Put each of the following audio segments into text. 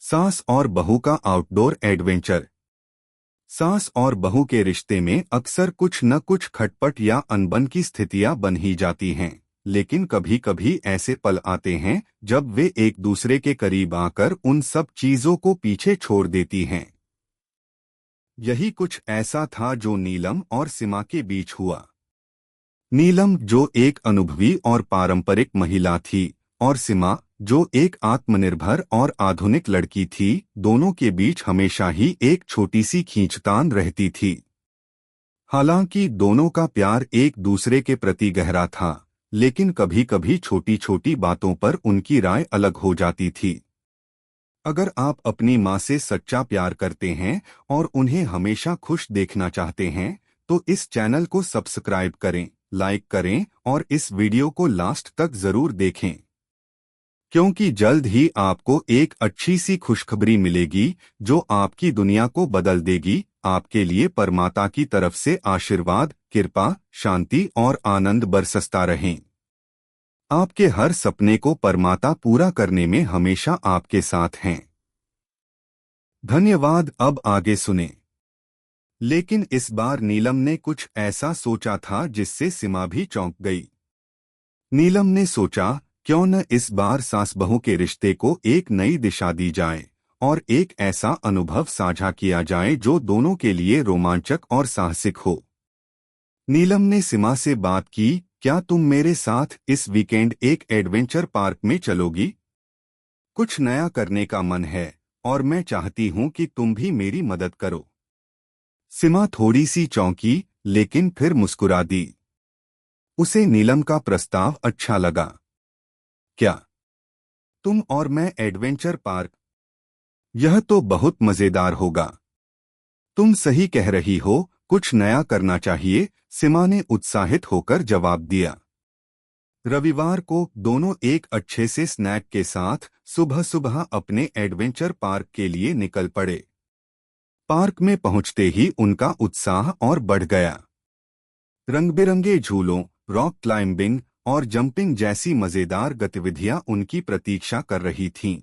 सास और बहू का आउटडोर एडवेंचर। सास और बहू के रिश्ते में अक्सर कुछ न कुछ खटपट या अनबन की स्थितियां बन ही जाती हैं, लेकिन कभी कभी ऐसे पल आते हैं जब वे एक दूसरे के करीब आकर उन सब चीजों को पीछे छोड़ देती हैं। यही कुछ ऐसा था जो नीलम और सीमा के बीच हुआ। नीलम जो एक अनुभवी और पारंपरिक महिला थी, और सीमा जो एक आत्मनिर्भर और आधुनिक लड़की थी, दोनों के बीच हमेशा ही एक छोटी सी खींचतान रहती थी। हालांकि दोनों का प्यार एक दूसरे के प्रति गहरा था, लेकिन कभी कभी छोटी छोटी बातों पर उनकी राय अलग हो जाती थी। अगर आप अपनी माँ से सच्चा प्यार करते हैं और उन्हें हमेशा खुश देखना चाहते हैं, तो इस चैनल को सब्सक्राइब करें, लाइक करें और इस वीडियो को लास्ट तक जरूर देखें, क्योंकि जल्द ही आपको एक अच्छी सी खुशखबरी मिलेगी जो आपकी दुनिया को बदल देगी। आपके लिए परमात्मा की तरफ से आशीर्वाद, कृपा, शांति और आनंद बरसता रहें। आपके हर सपने को परमात्मा पूरा करने में हमेशा आपके साथ हैं। धन्यवाद। अब आगे सुने। लेकिन इस बार नीलम ने कुछ ऐसा सोचा था जिससे सीमा भी चौंक गई। नीलम ने सोचा, क्यों न इस बार सास बहू के रिश्ते को एक नई दिशा दी जाए और एक ऐसा अनुभव साझा किया जाए जो दोनों के लिए रोमांचक और साहसिक हो। नीलम ने सीमा से बात की, क्या तुम मेरे साथ इस वीकेंड एक एडवेंचर पार्क में चलोगी? कुछ नया करने का मन है और मैं चाहती हूं कि तुम भी मेरी मदद करो। सीमा थोड़ी सी चौंकी, लेकिन फिर मुस्कुरा दी। उसे नीलम का प्रस्ताव अच्छा लगा। क्या तुम और मैं एडवेंचर पार्क? यह तो बहुत मजेदार होगा। तुम सही कह रही हो, कुछ नया करना चाहिए, सीमा ने उत्साहित होकर जवाब दिया। रविवार को दोनों एक अच्छे से स्नैक के साथ सुबह सुबह अपने एडवेंचर पार्क के लिए निकल पड़े। पार्क में पहुंचते ही उनका उत्साह और बढ़ गया। रंग-बिरंगे झूलों, रॉक क्लाइंबिंग और जंपिंग जैसी मजेदार गतिविधियां उनकी प्रतीक्षा कर रही थीं।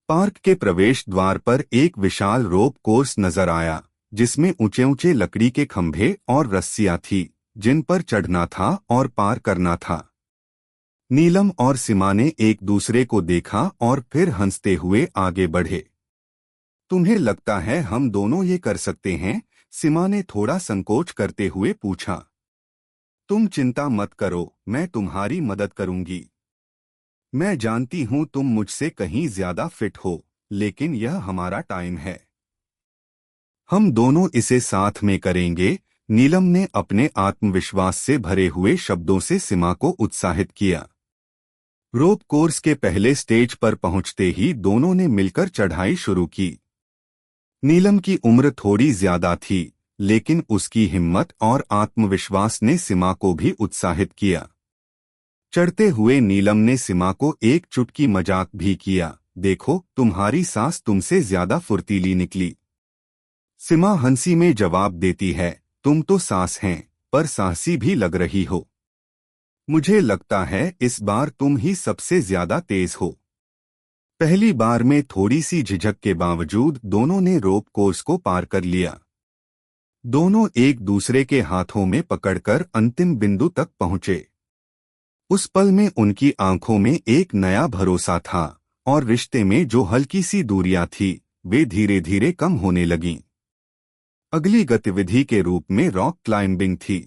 पार्क के प्रवेश द्वार पर एक विशाल रोप कोर्स नजर आया, जिसमें ऊंचे ऊंचे लकड़ी के खंभे और रस्सियां थीं, जिन पर चढ़ना था और पार करना था। नीलम और सीमा ने एक दूसरे को देखा और फिर हंसते हुए आगे बढ़े। तुम्हें लगता है हम दोनों ये कर सकते हैं? सीमा ने थोड़ा संकोच करते हुए पूछा। तुम चिंता मत करो, मैं तुम्हारी मदद करूंगी। मैं जानती हूं तुम मुझसे कहीं ज्यादा फिट हो, लेकिन यह हमारा टाइम है। हम दोनों इसे साथ में करेंगे। नीलम ने अपने आत्मविश्वास से भरे हुए शब्दों से सीमा को उत्साहित किया। रोप कोर्स के पहले स्टेज पर पहुंचते ही दोनों ने मिलकर चढ़ाई शुरू की। नीलम की उम्र थोड़ी ज्यादा थी, लेकिन उसकी हिम्मत और आत्मविश्वास ने सीमा को भी उत्साहित किया। चढ़ते हुए नीलम ने सीमा को एक चुटकी मजाक भी किया, देखो तुम्हारी सास तुमसे ज्यादा फुर्तीली निकली। सीमा हंसी में जवाब देती है, तुम तो सास हैं, पर साहसी भी लग रही हो। मुझे लगता है इस बार तुम ही सबसे ज्यादा तेज हो। पहली बार में थोड़ी सी झिझक के बावजूद दोनों ने रोप कोर्स को पार कर लिया। दोनों एक दूसरे के हाथों में पकड़कर अंतिम बिंदु तक पहुंचे। उस पल में उनकी आंखों में एक नया भरोसा था, और रिश्ते में जो हल्की सी दूरियां थी, वे धीरे धीरे कम होने लगीं। अगली गतिविधि के रूप में रॉक क्लाइंबिंग थी।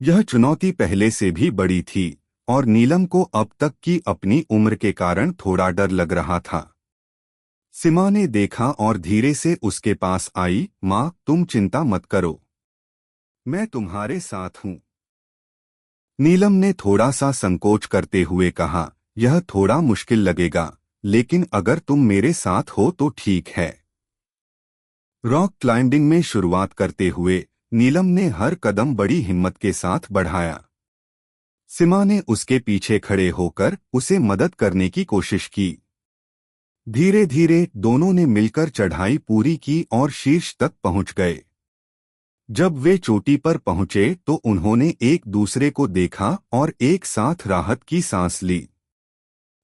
यह चुनौती पहले से भी बड़ी थी, और नीलम को अब तक की अपनी उम्र के कारण थोड़ा डर लग रहा था। सीमा ने देखा और धीरे से उसके पास आई। माँ, तुम चिंता मत करो, मैं तुम्हारे साथ हूँ। नीलम ने थोड़ा सा संकोच करते हुए कहा, यह थोड़ा मुश्किल लगेगा, लेकिन अगर तुम मेरे साथ हो तो ठीक है। रॉक क्लाइंबिंग में शुरुआत करते हुए नीलम ने हर कदम बड़ी हिम्मत के साथ बढ़ाया। सीमा ने उसके पीछे खड़े होकर उसे मदद करने की कोशिश की। धीरे धीरे दोनों ने मिलकर चढ़ाई पूरी की और शीर्ष तक पहुंच गए। जब वे चोटी पर पहुंचे तो उन्होंने एक दूसरे को देखा और एक साथ राहत की सांस ली।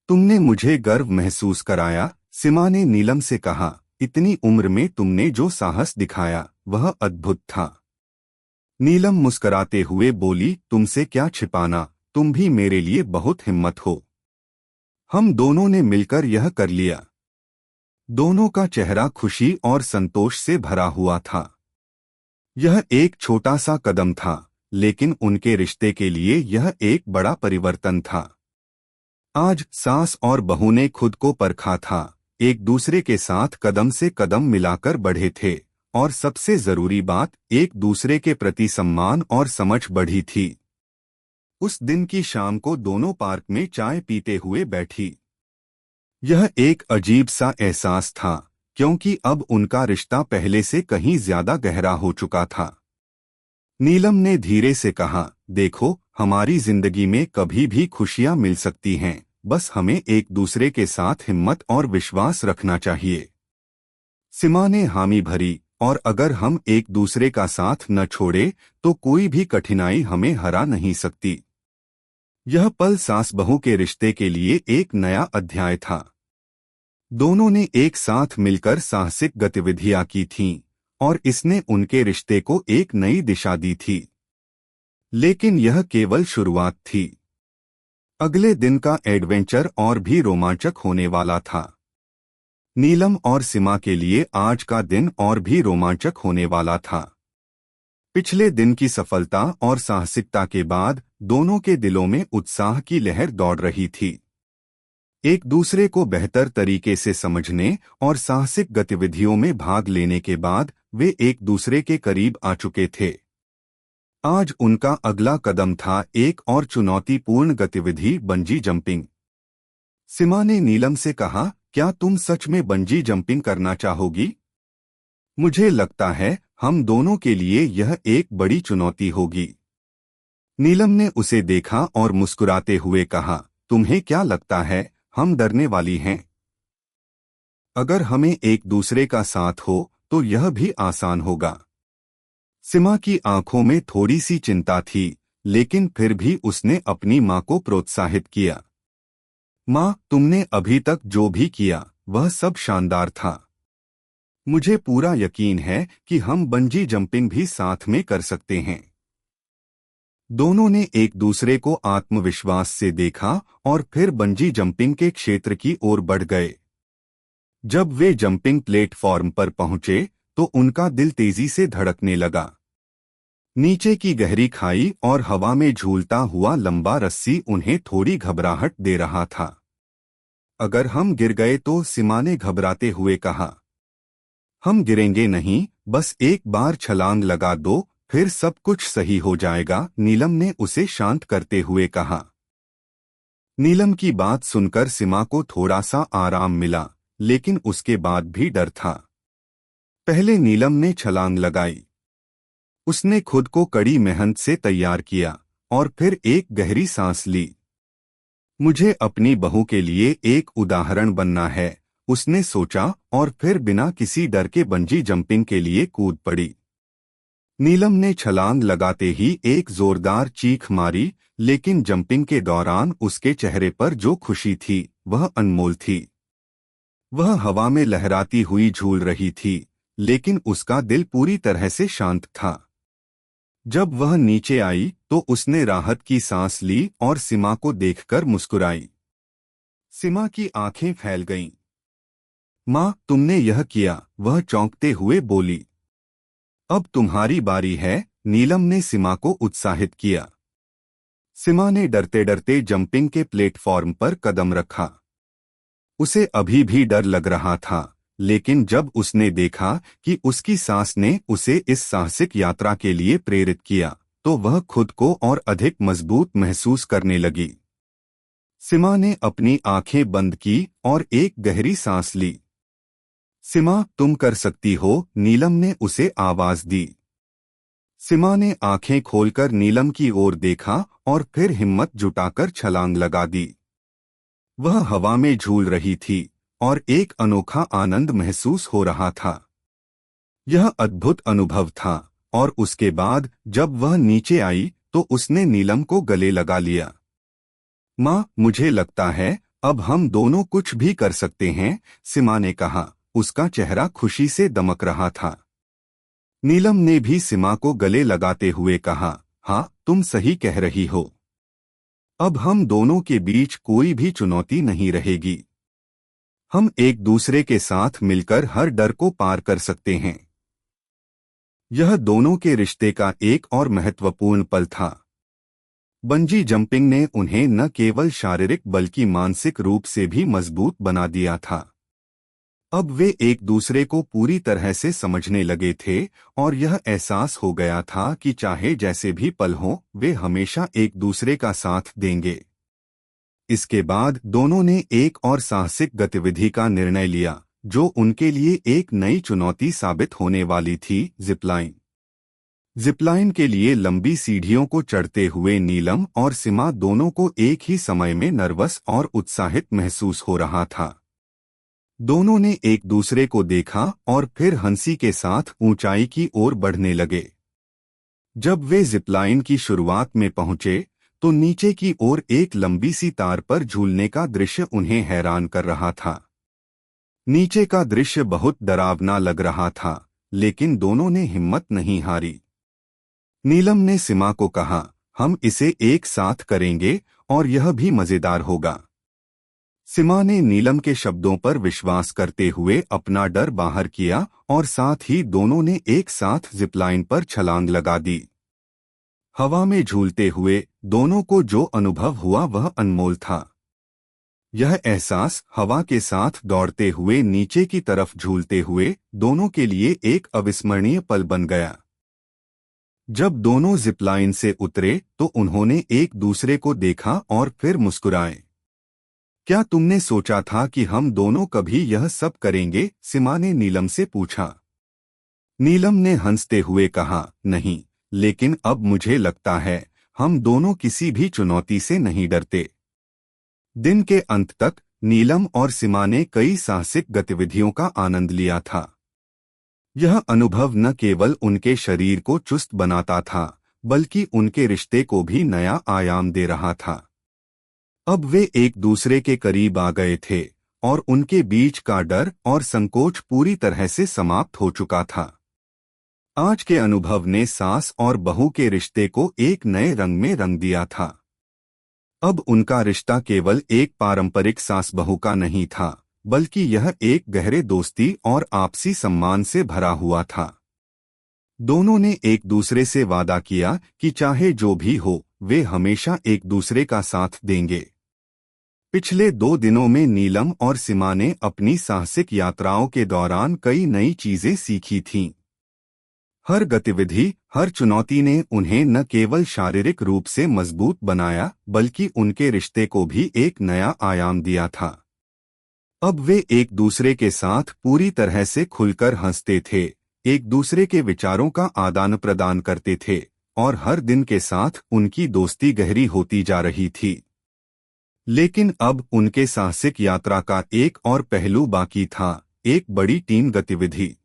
तुमने मुझे गर्व महसूस कराया, सीमा ने नीलम से कहा, इतनी उम्र में तुमने जो साहस दिखाया वह अद्भुत था। नीलम मुस्कराते हुए बोली, तुमसे क्या छिपाना, तुम भी मेरे लिए बहुत हिम्मत हो। हम दोनों ने मिलकर यह कर लिया। दोनों का चेहरा खुशी और संतोष से भरा हुआ था। यह एक छोटा सा कदम था, लेकिन उनके रिश्ते के लिए यह एक बड़ा परिवर्तन था। आज सास और बहू ने खुद को परखा था, एक दूसरे के साथ कदम से कदम मिलाकर बढ़े थे, और सबसे जरूरी बात, एक दूसरे के प्रति सम्मान और समझ बढ़ी थी। उस दिन की शाम को दोनों पार्क में चाय पीते हुए बैठी। यह एक अजीब सा एहसास था, क्योंकि अब उनका रिश्ता पहले से कहीं ज्यादा गहरा हो चुका था। नीलम ने धीरे से कहा, देखो, हमारी जिंदगी में कभी भी खुशियां मिल सकती हैं, बस हमें एक दूसरे के साथ हिम्मत और विश्वास रखना चाहिए। सीमा ने हामी भरी, और अगर हम एक दूसरे का साथ न छोड़े तो कोई भी कठिनाई हमें हरा नहीं सकती। यह पल सास बहू के रिश्ते के लिए एक नया अध्याय था। दोनों ने एक साथ मिलकर साहसिक गतिविधियां की थीं, और इसने उनके रिश्ते को एक नई दिशा दी थी। लेकिन यह केवल शुरुआत थी। अगले दिन का एडवेंचर और भी रोमांचक होने वाला था। नीलम और सीमा के लिए आज का दिन और भी रोमांचक होने वाला था। पिछले दिन की सफलता और साहसिकता के बाद दोनों के दिलों में उत्साह की लहर दौड़ रही थी। एक दूसरे को बेहतर तरीके से समझने और साहसिक गतिविधियों में भाग लेने के बाद वे एक दूसरे के करीब आ चुके थे। आज उनका अगला कदम था एक और चुनौतीपूर्ण गतिविधि, बंजी जंपिंग। सीमा ने नीलम से कहा, क्या तुम सच में बंजी जंपिंग करना चाहोगी? मुझे लगता है हम दोनों के लिए यह एक बड़ी चुनौती होगी। नीलम ने उसे देखा और मुस्कुराते हुए कहा, तुम्हें क्या लगता है हम डरने वाली हैं? अगर हमें एक दूसरे का साथ हो तो यह भी आसान होगा। सीमा की आंखों में थोड़ी सी चिंता थी, लेकिन फिर भी उसने अपनी मां को प्रोत्साहित किया। मां, तुमने अभी तक जो भी किया वह सब शानदार था। मुझे पूरा यकीन है कि हम बंजी जंपिंग भी साथ में कर सकते हैं। दोनों ने एक दूसरे को आत्मविश्वास से देखा और फिर बंजी जंपिंग के क्षेत्र की ओर बढ़ गए। जब वे जंपिंग प्लेटफॉर्म पर पहुंचे तो उनका दिल तेजी से धड़कने लगा। नीचे की गहरी खाई और हवा में झूलता हुआ लंबा रस्सी उन्हें थोड़ी घबराहट दे रहा था। अगर हम गिर गए तो, सीमा ने घबराते हुए कहा। हम गिरेंगे नहीं, बस एक बार छलांग लगा दो, फिर सब कुछ सही हो जाएगा, नीलम ने उसे शांत करते हुए कहा। नीलम की बात सुनकर सीमा को थोड़ा सा आराम मिला, लेकिन उसके बाद भी डर था। पहले नीलम ने छलांग लगाई। उसने खुद को कड़ी मेहनत से तैयार किया और फिर एक गहरी सांस ली। मुझे अपनी बहू के लिए एक उदाहरण बनना है, उसने सोचा, और फिर बिना किसी डर के बंजी जंपिंग के लिए कूद पड़ी। नीलम ने छलांग लगाते ही एक जोरदार चीख मारी, लेकिन जंपिंग के दौरान उसके चेहरे पर जो खुशी थी वह अनमोल थी। वह हवा में लहराती हुई झूल रही थी, लेकिन उसका दिल पूरी तरह से शांत था। जब वह नीचे आई तो उसने राहत की सांस ली और सीमा को देखकर मुस्कुराई। सीमा की आंखें फैल गईं। मां, तुमने यह किया, वह चौंकते हुए बोली। अब तुम्हारी बारी है, नीलम ने सीमा को उत्साहित किया। सीमा ने डरते डरते जंपिंग के प्लेटफॉर्म पर कदम रखा। उसे अभी भी डर लग रहा था, लेकिन जब उसने देखा कि उसकी सास ने उसे इस साहसिक यात्रा के लिए प्रेरित किया, तो वह खुद को और अधिक मजबूत महसूस करने लगी। सीमा ने अपनी आंखें बंद की और एक गहरी सांस ली। सीमा, तुम कर सकती हो, नीलम ने उसे आवाज दी। सीमा ने आंखें खोलकर नीलम की ओर देखा और फिर हिम्मत जुटाकर छलांग लगा दी। वह हवा में झूल रही थी और एक अनोखा आनंद महसूस हो रहा था। यह अद्भुत अनुभव था, और उसके बाद जब वह नीचे आई तो उसने नीलम को गले लगा लिया। मां, मुझे लगता है अब हम दोनों कुछ भी कर सकते हैं, सीमा ने कहा। उसका चेहरा खुशी से दमक रहा था। नीलम ने भी सीमा को गले लगाते हुए कहा, हाँ, तुम सही कह रही हो। अब हम दोनों के बीच कोई भी चुनौती नहीं रहेगी। हम एक दूसरे के साथ मिलकर हर डर को पार कर सकते हैं। यह दोनों के रिश्ते का एक और महत्वपूर्ण पल था। बंजी जंपिंग ने उन्हें न केवल शारीरिक बल्कि मानसिक रूप से भी मजबूत बना दिया था। अब वे एक दूसरे को पूरी तरह से समझने लगे थे और यह एहसास हो गया था कि चाहे जैसे भी पल हो, वे हमेशा एक दूसरे का साथ देंगे। इसके बाद दोनों ने एक और साहसिक गतिविधि का निर्णय लिया, जो उनके लिए एक नई चुनौती साबित होने वाली थी, जिपलाइन। जिपलाइन के लिए लंबी सीढ़ियों को चढ़ते हुए नीलम और सीमा दोनों को एक ही समय में नर्वस और उत्साहित महसूस हो रहा था। दोनों ने एक दूसरे को देखा और फिर हंसी के साथ ऊंचाई की ओर बढ़ने लगे। जब वे जिपलाइन की शुरुआत में पहुंचे, तो नीचे की ओर एक लंबी सी तार पर झूलने का दृश्य उन्हें हैरान कर रहा था। नीचे का दृश्य बहुत डरावना लग रहा था, लेकिन दोनों ने हिम्मत नहीं हारी। नीलम ने सीमा को कहा, हम इसे एक साथ करेंगे और यह भी मजेदार होगा। सीमा ने नीलम के शब्दों पर विश्वास करते हुए अपना डर बाहर किया और साथ ही दोनों ने एक साथ जिपलाइन पर छलांग लगा दी। हवा में झूलते हुए दोनों को जो अनुभव हुआ वह अनमोल था। यह एहसास हवा के साथ दौड़ते हुए नीचे की तरफ झूलते हुए दोनों के लिए एक अविस्मरणीय पल बन गया। जब दोनों जिपलाइन से उतरे तो उन्होंने एक दूसरे को देखा और फिर मुस्कुराए। क्या तुमने सोचा था कि हम दोनों कभी यह सब करेंगे? सीमा ने नीलम से पूछा। नीलम ने हंसते हुए कहा, नहीं, लेकिन अब मुझे लगता है हम दोनों किसी भी चुनौती से नहीं डरते। दिन के अंत तक नीलम और सीमा ने कई साहसिक गतिविधियों का आनंद लिया था। यह अनुभव न केवल उनके शरीर को चुस्त बनाता था, बल्कि उनके रिश्ते को भी नया आयाम दे रहा था। अब वे एक दूसरे के करीब आ गए थे और उनके बीच का डर और संकोच पूरी तरह से समाप्त हो चुका था। आज के अनुभव ने सास और बहू के रिश्ते को एक नए रंग में रंग दिया था। अब उनका रिश्ता केवल एक पारंपरिक सास बहू का नहीं था, बल्कि यह एक गहरे दोस्ती और आपसी सम्मान से भरा हुआ था। दोनों ने एक दूसरे से वादा किया कि चाहे जो भी हो, वे हमेशा एक दूसरे का साथ देंगे। पिछले 2 दिनों में नीलम और सीमा ने अपनी साहसिक यात्राओं के दौरान कई नई चीजें सीखी थीं। हर गतिविधि, हर चुनौती ने उन्हें न केवल शारीरिक रूप से मजबूत बनाया, बल्कि उनके रिश्ते को भी एक नया आयाम दिया था। अब वे एक दूसरे के साथ पूरी तरह से खुलकर हंसते थे, एक दूसरे के विचारों का आदान प्रदान करते थे और हर दिन के साथ उनकी दोस्ती गहरी होती जा रही थी। लेकिन अब उनके साहसिक यात्रा का एक और पहलू बाकी था, एक बड़ी टीम गतिविधि।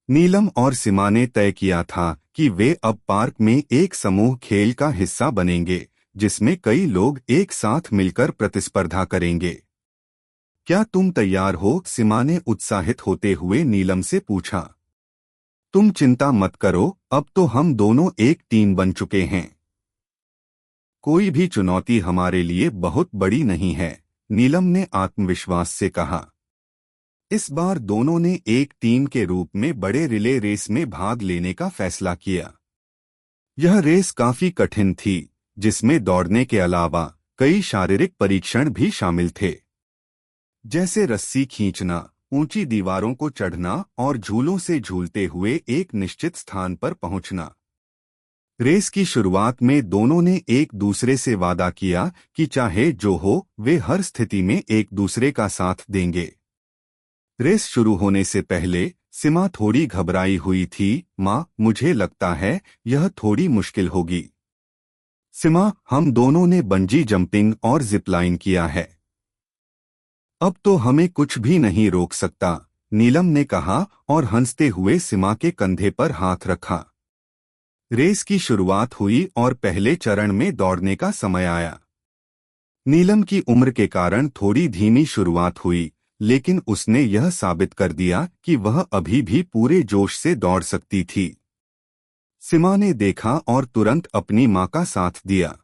नीलम और सीमा ने तय किया था कि वे अब पार्क में एक समूह खेल का हिस्सा बनेंगे, जिसमें कई लोग एक साथ मिलकर प्रतिस्पर्धा करेंगे। क्या तुम तैयार हो? सीमा ने उत्साहित होते हुए नीलम से पूछा। तुम चिंता मत करो, अब तो हम दोनों एक टीम बन चुके हैं। कोई भी चुनौती हमारे लिए बहुत बड़ी नहीं है, नीलम ने आत्मविश्वास से कहा। इस बार दोनों ने एक टीम के रूप में बड़े रिले रेस में भाग लेने का फैसला किया। यह रेस काफी कठिन थी, जिसमें दौड़ने के अलावा कई शारीरिक परीक्षण भी शामिल थे, जैसे रस्सी खींचना, ऊंची दीवारों को चढ़ना और झूलों से झूलते हुए एक निश्चित स्थान पर पहुंचना। रेस की शुरुआत में दोनों ने एक दूसरे से वादा किया कि चाहे जो हो, वे हर स्थिति में एक दूसरे का साथ देंगे। रेस शुरू होने से पहले सीमा थोड़ी घबराई हुई थी। माँ, मुझे लगता है यह थोड़ी मुश्किल होगी। सीमा, हम दोनों ने बंजी जंपिंग और जिपलाइन किया है, अब तो हमें कुछ भी नहीं रोक सकता, नीलम ने कहा और हंसते हुए सीमा के कंधे पर हाथ रखा। रेस की शुरुआत हुई और पहले चरण में दौड़ने का समय आया। नीलम की उम्र के कारण थोड़ी धीमी शुरुआत हुई, लेकिन उसने यह साबित कर दिया कि वह अभी भी पूरे जोश से दौड़ सकती थी। सीमा ने देखा और तुरंत अपनी माँ का साथ दिया।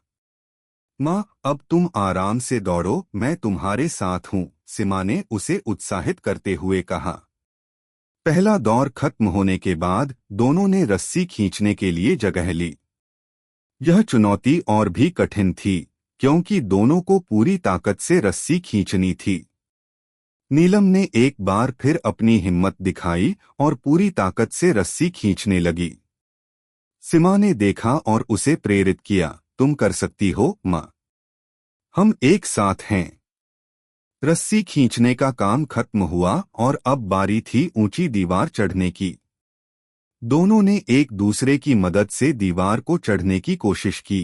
माँ, अब तुम आराम से दौड़ो, मैं तुम्हारे साथ हूँ, सीमा ने उसे उत्साहित करते हुए कहा। पहला दौर खत्म होने के बाद दोनों ने रस्सी खींचने के लिए जगह ली। यह चुनौती और भी कठिन थी, क्योंकि दोनों को पूरी ताकत से रस्सी खींचनी थी। नीलम ने एक बार फिर अपनी हिम्मत दिखाई और पूरी ताकत से रस्सी खींचने लगी। सीमा ने देखा और उसे प्रेरित किया, तुम कर सकती हो माँ, हम एक साथ हैं। रस्सी खींचने का काम खत्म हुआ और अब बारी थी ऊंची दीवार चढ़ने की। दोनों ने एक दूसरे की मदद से दीवार को चढ़ने की कोशिश की।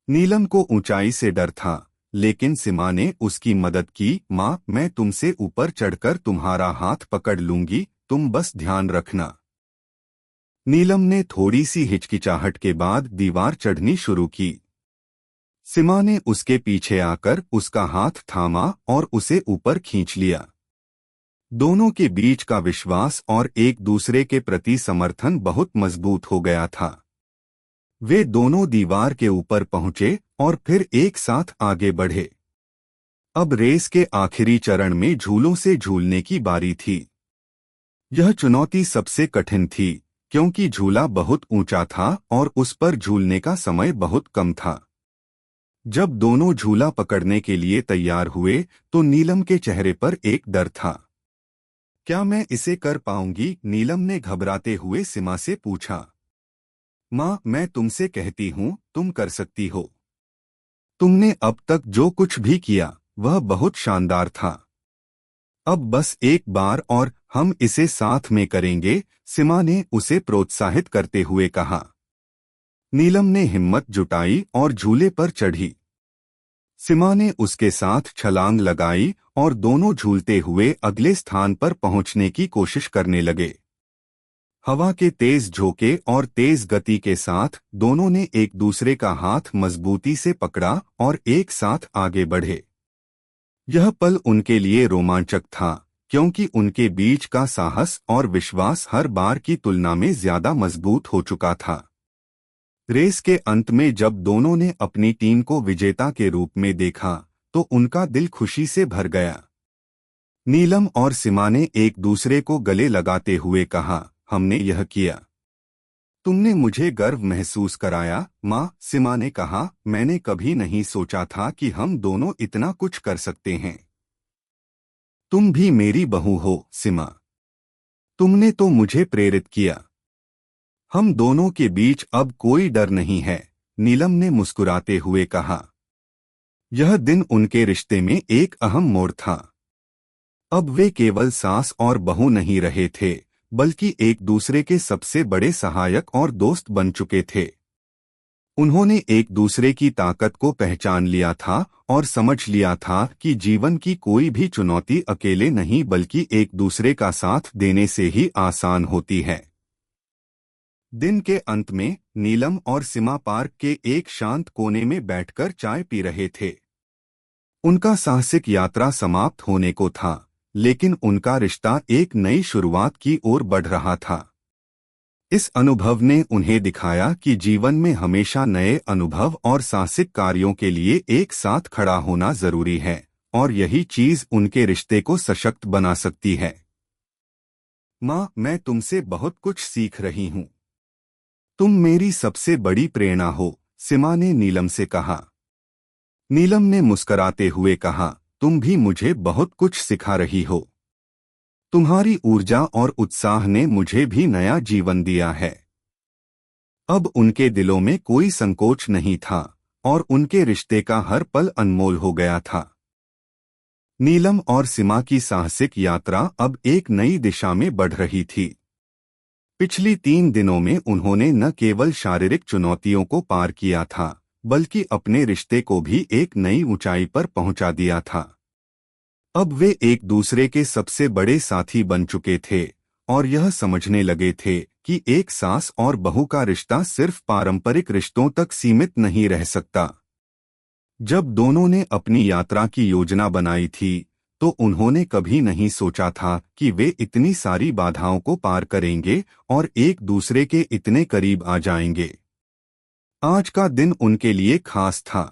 नीलम को ऊंचाई से डर था, लेकिन सीमा ने उसकी मदद की। माँ, मैं तुमसे ऊपर चढ़कर तुम्हारा हाथ पकड़ लूंगी, तुम बस ध्यान रखना। नीलम ने थोड़ी सी हिचकिचाहट के बाद दीवार चढ़नी शुरू की। सीमा ने उसके पीछे आकर उसका हाथ थामा और उसे ऊपर खींच लिया। दोनों के बीच का विश्वास और एक दूसरे के प्रति समर्थन बहुत मजबूत हो गया था। वे दोनों दीवार के ऊपर पहुंचे और फिर एक साथ आगे बढ़े। अब रेस के आखिरी चरण में झूलों से झूलने की बारी थी। यह चुनौती सबसे कठिन थी, क्योंकि झूला बहुत ऊंचा था और उस पर झूलने का समय बहुत कम था। जब दोनों झूला पकड़ने के लिए तैयार हुए तो नीलम के चेहरे पर एक डर था। क्या मैं इसे कर पाऊंगी? नीलम ने घबराते हुए सीमा से पूछा। माँ, मैं तुमसे कहती हूँ, तुम कर सकती हो। तुमने अब तक जो कुछ भी किया वह बहुत शानदार था। अब बस एक बार और हम इसे साथ में करेंगे, सीमा ने उसे प्रोत्साहित करते हुए कहा। नीलम ने हिम्मत जुटाई और झूले पर चढ़ी। सीमा ने उसके साथ छलांग लगाई और दोनों झूलते हुए अगले स्थान पर पहुंचने की कोशिश करने लगे। हवा के तेज झोंके और तेज गति के साथ दोनों ने एक दूसरे का हाथ मजबूती से पकड़ा और एक साथ आगे बढ़े। यह पल उनके लिए रोमांचक था, क्योंकि उनके बीच का साहस और विश्वास हर बार की तुलना में ज्यादा मजबूत हो चुका था। रेस के अंत में जब दोनों ने अपनी टीम को विजेता के रूप में देखा तो उनका दिल खुशी से भर गया। नीलम और सीमा ने एक दूसरे को गले लगाते हुए कहा, हमने यह किया। तुमने मुझे गर्व महसूस कराया माँ, सीमा ने कहा। मैंने कभी नहीं सोचा था कि हम दोनों इतना कुछ कर सकते हैं। तुम भी मेरी बहू हो सीमा, तुमने तो मुझे प्रेरित किया। हम दोनों के बीच अब कोई डर नहीं है, नीलम ने मुस्कुराते हुए कहा। यह दिन उनके रिश्ते में एक अहम मोड़ था। अब वे केवल सास और बहू नहीं रहे थे, बल्कि एक दूसरे के सबसे बड़े सहायक और दोस्त बन चुके थे। उन्होंने एक दूसरे की ताकत को पहचान लिया था और समझ लिया था कि जीवन की कोई भी चुनौती अकेले नहीं बल्कि एक दूसरे का साथ देने से ही आसान होती है। दिन के अंत में नीलम और सीमा पार्क के एक शांत कोने में बैठकर चाय पी रहे थे। उनका साहसिक यात्रा समाप्त होने को था, लेकिन उनका रिश्ता एक नई शुरुआत की ओर बढ़ रहा था। इस अनुभव ने उन्हें दिखाया कि जीवन में हमेशा नए अनुभव और साहसिक कार्यों के लिए एक साथ खड़ा होना जरूरी है, और यही चीज उनके रिश्ते को सशक्त बना सकती है। माँ, मैं तुमसे बहुत कुछ सीख रही हूँ। तुम मेरी सबसे बड़ी प्रेरणा हो, सीमा ने नीलम से कहा। नीलम ने मुस्कराते हुए कहा, तुम भी मुझे बहुत कुछ सिखा रही हो। तुम्हारी ऊर्जा और उत्साह ने मुझे भी नया जीवन दिया है। अब उनके दिलों में कोई संकोच नहीं था और उनके रिश्ते का हर पल अनमोल हो गया था। नीलम और सीमा की साहसिक यात्रा अब एक नई दिशा में बढ़ रही थी। पिछली 3 दिनों में उन्होंने न केवल शारीरिक चुनौतियों को पार किया था, बल्कि अपने रिश्ते को भी एक नई ऊंचाई पर पहुंचा दिया था। अब वे एक दूसरे के सबसे बड़े साथी बन चुके थे और यह समझने लगे थे कि एक सास और बहू का रिश्ता सिर्फ पारंपरिक रिश्तों तक सीमित नहीं रह सकता। जब दोनों ने अपनी यात्रा की योजना बनाई थी तो उन्होंने कभी नहीं सोचा था कि वे इतनी सारी बाधाओं को पार करेंगे और एक दूसरे के इतने करीब आ जाएंगे। आज का दिन उनके लिए खास था।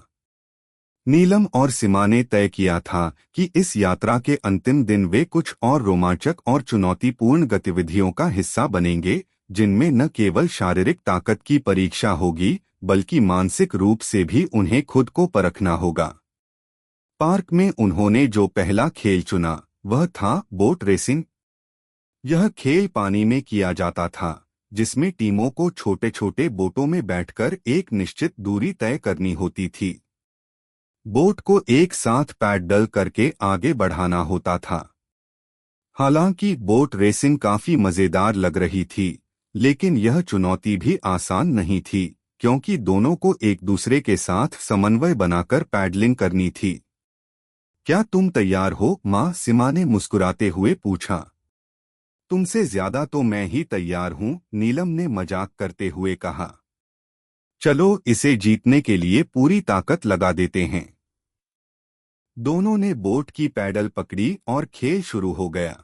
नीलम और सीमा ने तय किया था कि इस यात्रा के अंतिम दिन वे कुछ और रोमांचक और चुनौतीपूर्ण गतिविधियों का हिस्सा बनेंगे, जिनमें न केवल शारीरिक ताकत की परीक्षा होगी बल्कि मानसिक रूप से भी उन्हें खुद को परखना होगा। पार्क में उन्होंने जो पहला खेल चुना वह था बोट रेसिंग। यह खेल पानी में किया जाता था, जिसमें टीमों को छोटे छोटे बोटों में बैठकर एक निश्चित दूरी तय करनी होती थी। बोट को एक साथ पैडल करके आगे बढ़ाना होता था। हालांकि बोट रेसिंग काफी मजेदार लग रही थी, लेकिन यह चुनौती भी आसान नहीं थी, क्योंकि दोनों को एक दूसरे के साथ समन्वय बनाकर पैडलिंग करनी थी। क्या तुम तैयार हो, माँ? सीमा ने मुस्कुराते हुए पूछा। तुमसे ज्यादा तो मैं ही तैयार हूँ, नीलम ने मजाक करते हुए कहा। चलो इसे जीतने के लिए पूरी ताकत लगा देते हैं। दोनों ने बोट की पैडल पकड़ी और खेल शुरू हो गया।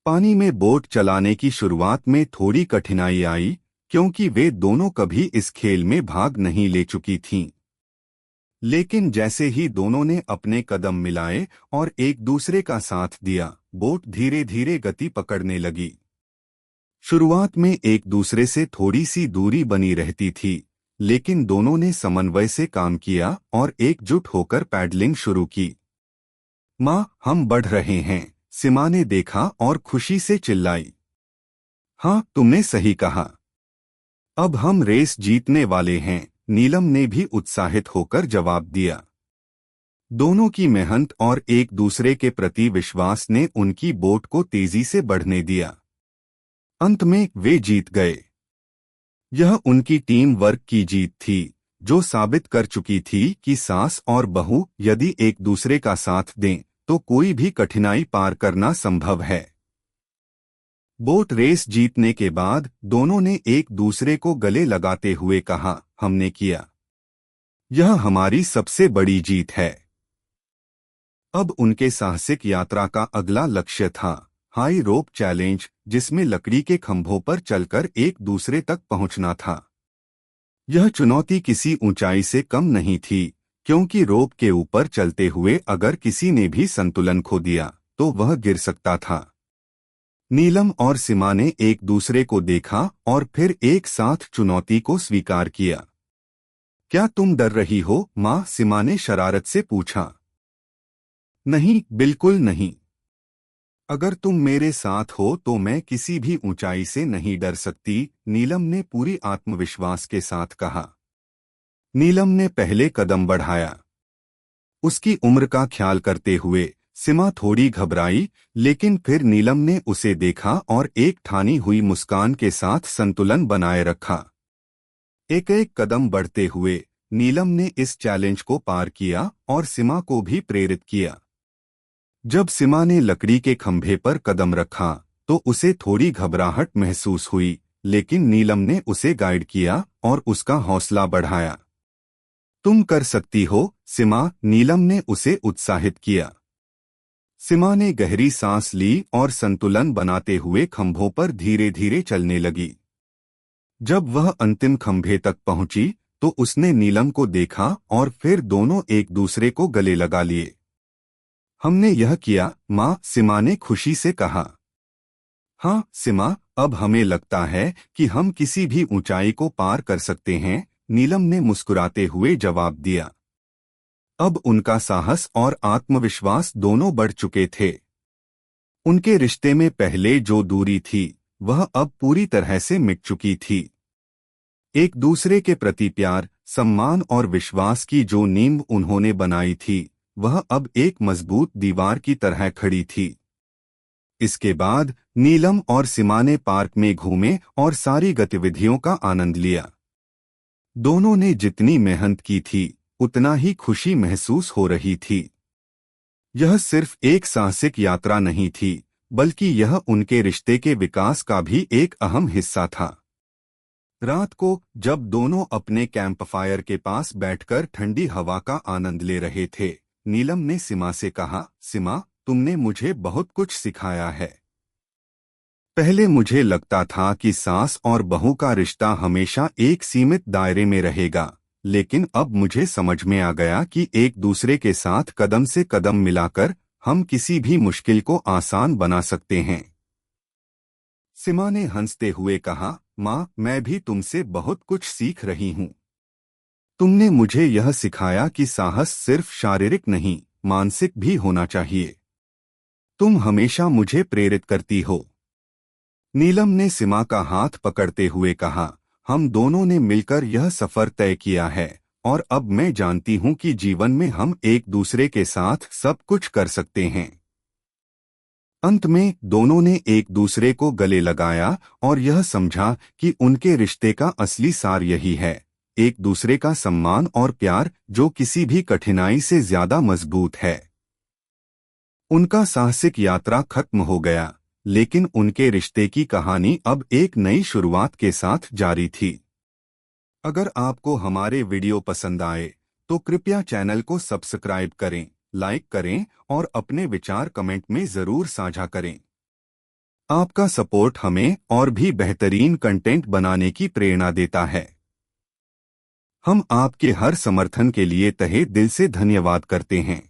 पानी में बोट चलाने की शुरुआत में थोड़ी कठिनाई आई, क्योंकि वे दोनों कभी इस खेल में भाग नहीं ले चुकी थीं। लेकिन जैसे ही दोनों ने अपने कदम मिलाए और एक दूसरे का साथ दिया, बोट धीरे धीरे गति पकड़ने लगी। शुरुआत में एक दूसरे से थोड़ी सी दूरी बनी रहती थी, लेकिन दोनों ने समन्वय से काम किया और एकजुट होकर पैडलिंग शुरू की। माँ, हम बढ़ रहे हैं, सीमा ने देखा और खुशी से चिल्लाई। हाँ, तुमने सही कहा। अब हम रेस जीतने वाले हैं, नीलम ने भी उत्साहित होकर जवाब दिया। दोनों की मेहनत और एक दूसरे के प्रति विश्वास ने उनकी बोट को तेजी से बढ़ने दिया। अंत में वे जीत गए। यह उनकी टीम वर्क की जीत थी, जो साबित कर चुकी थी कि सास और बहू यदि एक दूसरे का साथ दें तो कोई भी कठिनाई पार करना संभव है। बोट रेस जीतने के बाद दोनों ने एक दूसरे को गले लगाते हुए कहा, हमने किया। यह हमारी सबसे बड़ी जीत है। अब उनके साहसिक यात्रा का अगला लक्ष्य था हाई रोप चैलेंज, जिसमें लकड़ी के खंभों पर चलकर एक दूसरे तक पहुंचना था। यह चुनौती किसी ऊंचाई से कम नहीं थी, क्योंकि रोप के ऊपर चलते हुए अगर किसी ने भी संतुलन खो दिया तो वह गिर सकता था। नीलम और सीमा ने एक दूसरे को देखा और फिर एक साथ चुनौती को स्वीकार किया। क्या तुम डर रही हो, माँ? सीमा ने शरारत से पूछा। नहीं, बिल्कुल नहीं। अगर तुम मेरे साथ हो तो मैं किसी भी ऊंचाई से नहीं डर सकती, नीलम ने पूरी आत्मविश्वास के साथ कहा। नीलम ने पहले कदम बढ़ाया। उसकी उम्र का ख्याल करते हुए सीमा थोड़ी घबराई, लेकिन फिर नीलम ने उसे देखा और एक ठानी हुई मुस्कान के साथ संतुलन बनाए रखा। एक एक कदम बढ़ते हुए नीलम ने इस चैलेंज को पार किया और सीमा को भी प्रेरित किया। जब सीमा ने लकड़ी के खंभे पर कदम रखा तो उसे थोड़ी घबराहट महसूस हुई, लेकिन नीलम ने उसे गाइड किया और उसका हौसला बढ़ाया। तुम कर सकती हो, सीमा, नीलम ने उसे उत्साहित किया। सीमा ने गहरी सांस ली और संतुलन बनाते हुए खंभों पर धीरे धीरे चलने लगी। जब वह अंतिम खंभे तक पहुंची तो उसने नीलम को देखा और फिर दोनों एक दूसरे को गले लगा लिए। हमने यह किया, माँ, सीमा ने खुशी से कहा। हाँ सीमा, अब हमें लगता है कि हम किसी भी ऊंचाई को पार कर सकते हैं, नीलम ने मुस्कुराते हुए जवाब दिया। अब उनका साहस और आत्मविश्वास दोनों बढ़ चुके थे। उनके रिश्ते में पहले जो दूरी थी वह अब पूरी तरह से मिट चुकी थी। एक दूसरे के प्रति प्यार, सम्मान और विश्वास की जो नींव उन्होंने बनाई थी वह अब एक मजबूत दीवार की तरह खड़ी थी। इसके बाद नीलम और सीमा ने पार्क में घूमे और सारी गतिविधियों का आनंद लिया। दोनों ने जितनी मेहनत की थी उतना ही खुशी महसूस हो रही थी। यह सिर्फ एक साहसिक यात्रा नहीं थी, बल्कि यह उनके रिश्ते के विकास का भी एक अहम हिस्सा था। रात को जब दोनों अपने कैंपफायर के पास बैठकर ठंडी हवा का आनंद ले रहे थे, नीलम ने सीमा से कहा, सीमा, तुमने मुझे बहुत कुछ सिखाया है। पहले मुझे लगता था कि सास और बहू का रिश्ता हमेशा एक सीमित दायरे में रहेगा, लेकिन अब मुझे समझ में आ गया कि एक दूसरे के साथ कदम से कदम मिलाकर हम किसी भी मुश्किल को आसान बना सकते हैं। सीमा ने हंसते हुए कहा, माँ, मैं भी तुमसे बहुत कुछ सीख रही हूँ। तुमने मुझे यह सिखाया कि साहस सिर्फ शारीरिक नहीं, मानसिक भी होना चाहिए। तुम हमेशा मुझे प्रेरित करती हो। नीलम ने सीमा का हाथ पकड़ते हुए कहा, हम दोनों ने मिलकर यह सफर तय किया है और अब मैं जानती हूँ कि जीवन में हम एक दूसरे के साथ सब कुछ कर सकते हैं। अंत में दोनों ने एक दूसरे को गले लगाया और यह समझा कि उनके रिश्ते का असली सार यही है, एक दूसरे का सम्मान और प्यार जो किसी भी कठिनाई से ज्यादा मजबूत है। उनका साहसिक यात्रा खत्म हो गया, लेकिन उनके रिश्ते की कहानी अब एक नई शुरुआत के साथ जारी थी। अगर आपको हमारे वीडियो पसंद आए तो कृपया चैनल को सब्सक्राइब करें, लाइक करें और अपने विचार कमेंट में जरूर साझा करें। आपका सपोर्ट हमें और भी बेहतरीन कंटेंट बनाने की प्रेरणा देता है। हम आपके हर समर्थन के लिए तहे दिल से धन्यवाद करते हैं।